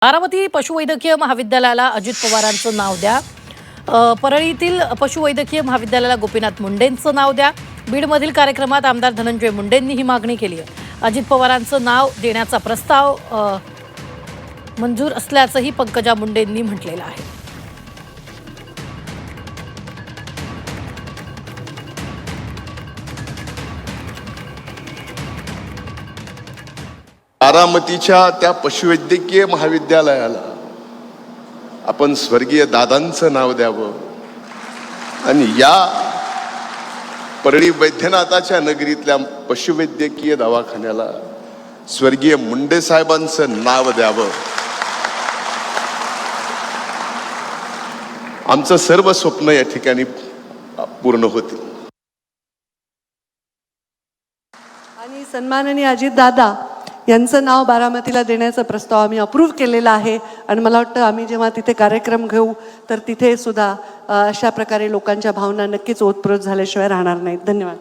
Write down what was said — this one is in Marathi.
बारामती पशुवैद्यकीय महाविद्यालयाला अजित पवारांचं नाव द्या. परळीतील पशुवैद्यकीय महाविद्यालयाला गोपीनाथ मुंडेंचं नाव द्या. बीडमधील कार्यक्रमात आमदार धनंजय मुंडेंनी ही मागणी केली आहे. अजित पवारांचं नाव देण्याचा प्रस्ताव मंजूर असल्याचंही पंकजा मुंडेंनी म्हटलेलं आहे. बारामतीच्या त्या पशुवैद्यकीय महाविद्यालयाला आपण स्वर्गीय दादांचं नाव द्यावं आणि या परळी वैद्यनाथाच्या नगरीतल्या पशुवैद्यकीय दवाखान्याला स्वर्गीय मुंडे साहेबांचं नाव द्यावं. आमचं सर्व स्वप्न या ठिकाणी पूर्ण होतील. आणि सन्माननीय अजित दादा यांचं नाव बारामतीला देण्याचा प्रस्ताव आम्ही अप्रूव्ह केलेला आहे. आणि मला वाटतं आम्ही जेव्हा तिथे कार्यक्रम घेऊ तर तिथे सुद्धा अशा प्रकारे लोकांच्या भावना नक्कीच ओतप्रोत झाल्याशिवाय राहणार नाहीत. धन्यवाद.